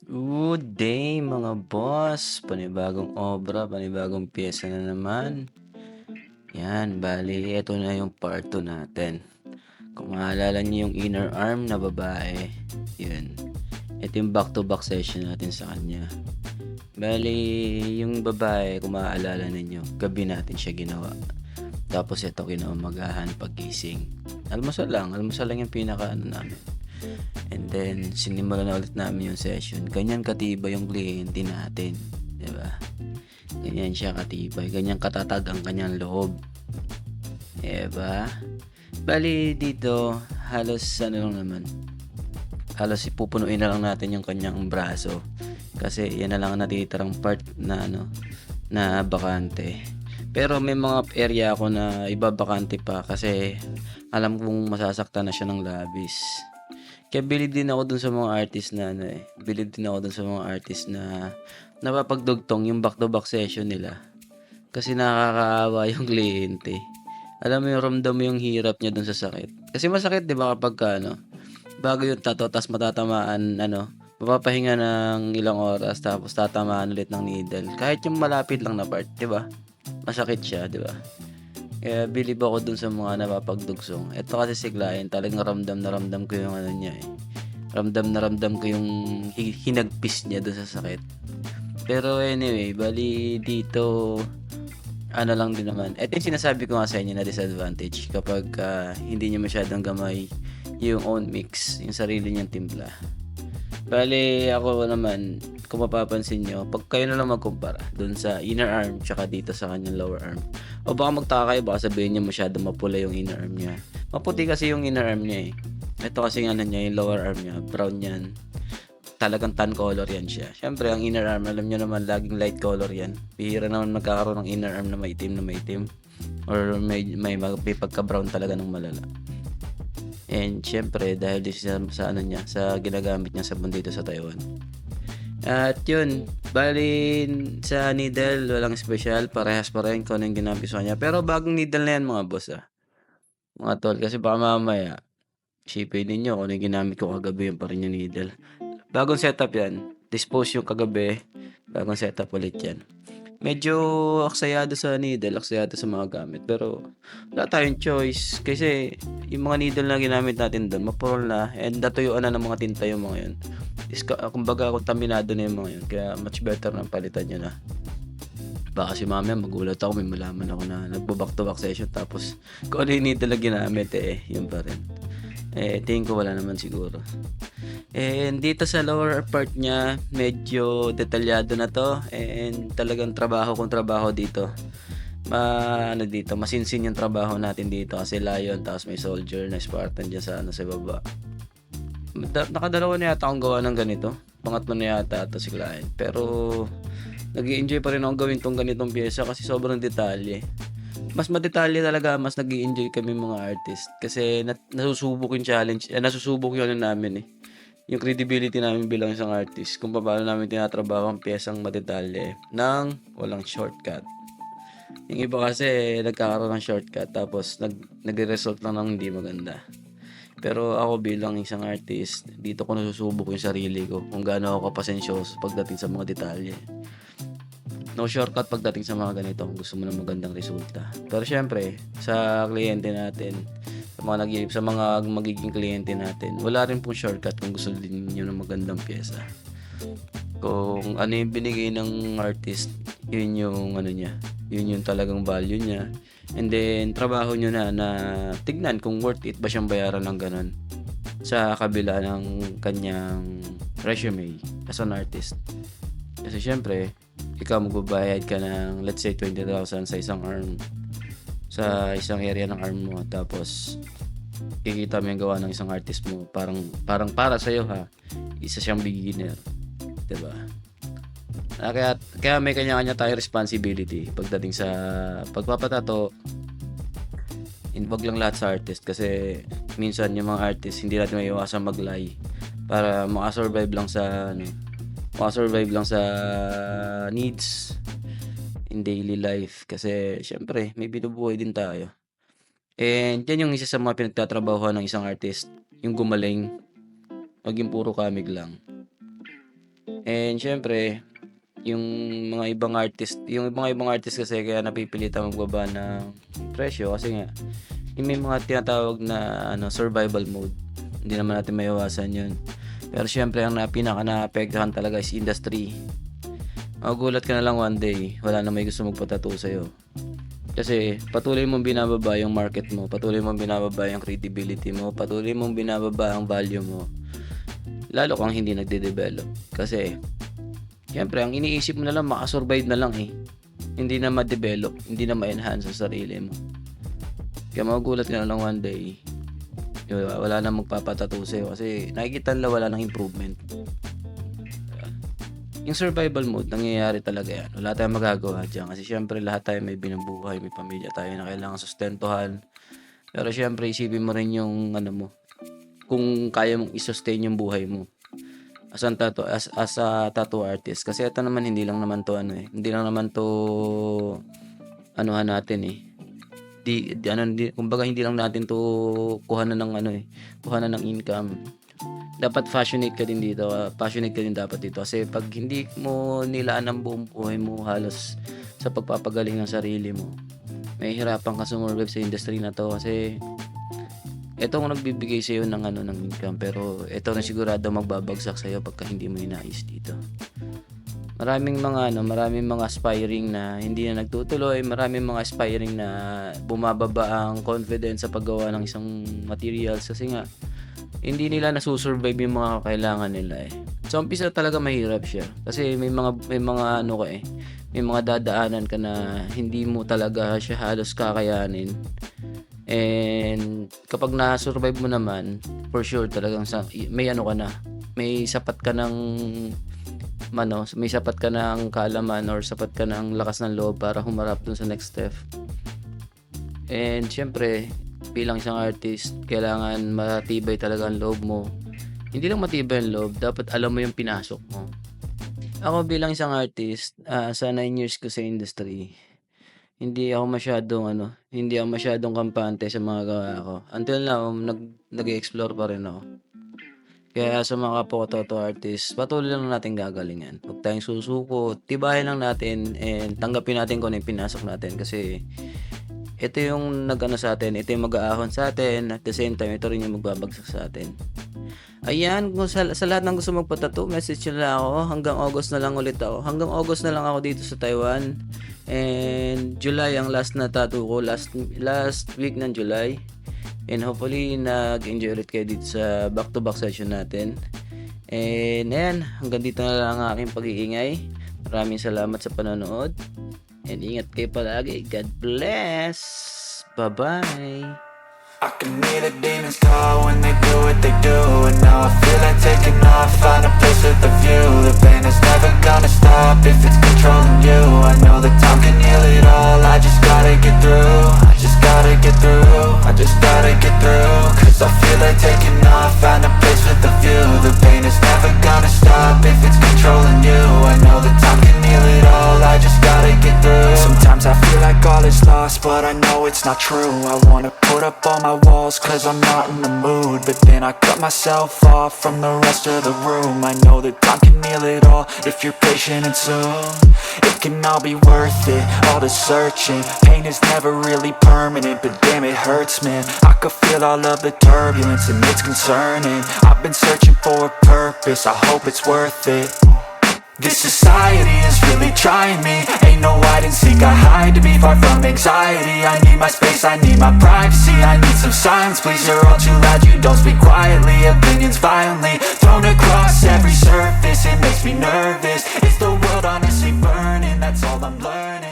Good day mga boss! Panibagong obra, panibagong piyesa na naman. Yan, bali eto na yung part 2 natin. Kung maalala niyo yung inner arm na babae, yun. Ito yung back-to-back session natin sa kanya. Bali, yung babae, kung maaalala ninyo, gabi natin siya ginawa. Tapos ito kinaumagahan pagising. Almusal lang yung pinaka namin. And then, sinimulan na ulit namin yung session. Ganyan katibay yung kliyente natin. 'Di ba? Ganyan siya katibay. Ganyan katatag ang kanyang loob. 'Di ba? Bali dito, halos ano lang naman. Halos ipupunuin na lang natin yung kanyang braso. Kasi yan na lang ang natitirang part na na bakante. Pero may mga area ako na ibabakante pa kasi alam kong masasaktan na siya ng labis. Kaya bilib din ako dun sa mga artist na bilib din ako dun sa mga artist na napapagdugtong yung back to back session nila. Kasi nakakaawa yung kliyente. Alam mo yung ramdam mo yung hirap niya dun sa sakit. Kasi masakit 'di ba kapag bago yung tattoo tas matatamaan mapapahinga ng ilang oras tapos tatamaan ulit ng needle. Kahit yung malapit lang na part, 'di ba? Masakit siya, 'di ba? Kaya bilib ako dun sa mga napapagdugsong. Eto kasi si client talagang ramdam na ramdam ko yung niya, eh. Ramdam na ramdam ko yung hinagpis niya dun sa sakit. Pero anyway, bali dito, ano lang din naman. Ito yung sinasabi ko nga sa inyo na disadvantage kapag hindi niyo masyadong gamay yung own mix, yung sarili niyang timpla. Bale, ako naman, kung mapapansin nyo, pag kayo na lang magkumpara dun sa inner arm tsaka dito sa kanyang lower arm. O baka magtaka kayo, baka sabihin niya masyado mapula yung inner arm niya. Maputi kasi yung inner arm niya eh. Ito kasi yung niya, yung lower arm niya, brown yan. Talagang tan color yan siya. Siyempre, ang inner arm, alam niyo naman, laging light color yan. Bihira naman magkakaroon ng inner arm na maitim. Or may pagka-brown talaga ng malala. And syempre dahil din sa ano niya, sa ginagamit niya sabon dito sa Taiwan. At yun, bali sa needle walang special, parehas pa rin kung ano yung ginamit sa kanya. Pero bagong needle na yan mga boss mga tol, kasi baka mamaya isipin ninyo kung ano yung ginamit ko kagabi yun pa rin yung needle. Bagong setup yan, dispose yung kagabi, bagong setup ulit yan. Medyo aksayado sa needle, aksayado sa mga gamit. Pero wala tayong choice kasi yung mga needle na ginamit natin doon, mapurol na and natuyuan na ng mga tinta yung mga yun. Kumbaga kontaminado na yung mga yun. Kaya much better na palitan nyo na. Baka si mamaya magulat ako, may malaman ako na nagbo-back to back session tapos kung ano yung needle na ginamit yun pa rin. Tingin ko wala naman siguro. And dito sa lower part niya, medyo detalyado na to and talagang trabaho kung trabaho dito. Dito, masinsin yung trabaho natin dito kasi lion tapos may soldier na Spartan dyan sa baba. Nakadalawa na yata akong gawa ng ganito. Pangatlo na yata ito si client. Pero nag-i-enjoy pa rin akong gawin tong ganitong pyesa kasi sobrang detalye. Mas madetalye talaga, mas nag-i-enjoy kami mga artist kasi nasusubok yung challenge, nasusubok yung namin yung credibility namin bilang isang artist kung paano namin tinatrabaho ang piyesang madetalye nang walang shortcut. Yung iba kasi nagkakaroon ng shortcut tapos nagre-result lang ng hindi maganda. Pero ako bilang isang artist, dito ko nasusubok yung sarili ko kung gaano ako kapasensyoso pagdating sa mga detalye. No shortcut pagdating sa mga ganito kung gusto mo ng magandang resulta. Pero syempre, sa kliyente natin, sa mga magiging kliyente natin, wala rin pong shortcut kung gusto din niyo ng magandang pyesa. Kung ano yung binigay ng artist, yun yung niya, yun yung talagang value niya. And then, trabaho nyo na tignan kung worth it ba siyang bayaran ng ganun sa kabila ng kanyang resume as an artist. Kasi syempre, ikaw magbabayad ka ng let's say 20,000 sa isang arm, sa isang area ng arm mo, tapos kikita mo yung gawa ng isang artist mo, parang para sa iyo isa siyang beginner, 'di ba? Kaya may kanya-kanya tayong responsibility pagdating sa pagpapatato. Wag lang lahat sa artist kasi minsan yung mga artist hindi natin maiiwasan mag-lie para makasurvive lang sa needs in daily life kasi syempre may binubuhay din tayo. And yan yung isa sa mga pinagtatrabahuhan ng isang artist, yung gumaling, maging puro kamig lang. And siyempre, yung yung mga ibang artist kasi kaya napipilitan magbaba ng presyo kasi nga yung may mga tinatawag na survival mode. Hindi naman natin maiwasan yun. Pero siyempre ang pinaka naapektuhan talaga is industry. Magugulat ka na lang one day, wala na may gusto magpatattoo sa'yo. Kasi patuloy mong binababa yung market mo, patuloy mong binababa yung credibility mo, patuloy mong binababa ang value mo. Lalo kang hindi nagde-develop. Kasi siyempre ang iniisip mo na lang makasurvive na lang eh. Hindi na ma-develop, hindi na ma-enhance sa sarili mo. Kaya magugulat ka na lang one day, wala na magpapatattoo sa'yo kasi nakikita nila wala nang improvement. Yung survival mode, nangyayari talaga yan. Wala tayong magagawa dyan kasi syempre lahat tayo may binubuhay, may pamilya tayo na kailangan sustentuhan. Pero syempre isipin mo rin yung kung kaya mong i-sustain yung buhay mo as a tattoo artist. Kasi ito naman hindi lang naman to hindi lang naman to anuhan natin kumbaga hindi lang natin to kuhanan ng income. Dapat passionate ka din dito. Passionate ka din dapat dito. Kasi pag hindi mo nilaan ang buong buhay mo halos sa pagpapagaling ng sarili mo, may hirapan ka sumurvive sa industry na to. Kasi ito ang nagbibigay sa'yo ng income. Pero ito na sigurado magbabagsak sa'yo pagka hindi mo inayos dito. Maraming mga aspiring na hindi na nagtutuloy. Maraming mga aspiring na bumababa ang confidence sa paggawa ng isang materials. Kasi nga hindi nila nasusurvive yung mga kailangan nila eh. So umpisa talaga mahirap siya kasi may mga dadaanan ka na hindi mo talaga siya halos kakayanin. And kapag na-survive mo naman, for sure talagang may sapat ka ng kaalaman or sapat ka ng lakas ng loob para humarap dun sa next step. And syempre bilang isang artist, kailangan matibay talaga ang loob mo. Hindi lang matibay ang loob, dapat alam mo yung pinasok mo. Ako bilang isang artist, sa 9 years ko sa industry, hindi ako masyadong kampante sa mga gawa ko. Until now, nag-explore pa rin ako. Kaya sa mga kapwa ko tattoo artist, patuloy lang natin gagalingan. Huwag tayong susuko, tibahin lang natin and tanggapin natin kung ano yung pinasok natin kasi ito yung sa atin, ito yung mag-aahon sa atin, at the same time, ito rin yung magbabagsak sa atin. Ayan, kung sa lahat ng gusto magpatattoo, message nyo lang ako. Hanggang August na lang ulit ako. Hanggang August na lang ako dito sa Taiwan. And July ang last na tattoo ko, last week ng July. And hopefully, nag-enjoy ulit kayo dito sa back-to-back session natin. And ayan, hanggang dito na lang ang aking pag-iingay. Maraming salamat sa panonood. And ingat kayo palagi. God bless. Bye-bye. I can hear the demons call when they do what they do. And now I feel like taking off, find a place with a view. The pain is never gonna stop if it's controlling you. I know that time can heal it all, I just gotta get through. I just gotta get through, I just gotta get through. Cause I feel like taking off, find a place with a view. The pain is never gonna stop if it's controlling you. I know that time can heal it all, I just gotta get through. Sometimes I feel like all is lost, but I know it's not true. I wanna put up all my walls cause I'm not in the mood, but then I cut myself off from the rest of the room. I know that time can heal it all if you're patient and soon it can all be worth it, all the searching. Pain is never really permanent, but damn it hurts man. I could feel all of the turbulence and it's concerning. I've been searching for a purpose, I hope it's worth it. This society is really trying me. Ain't no hide and seek, I hide to be far from anxiety. I need my space, I need my privacy. I need some silence, please, you're all too loud. You don't speak quietly, opinions violently thrown across every surface. It makes me nervous, is the world honestly burning? That's all I'm learning.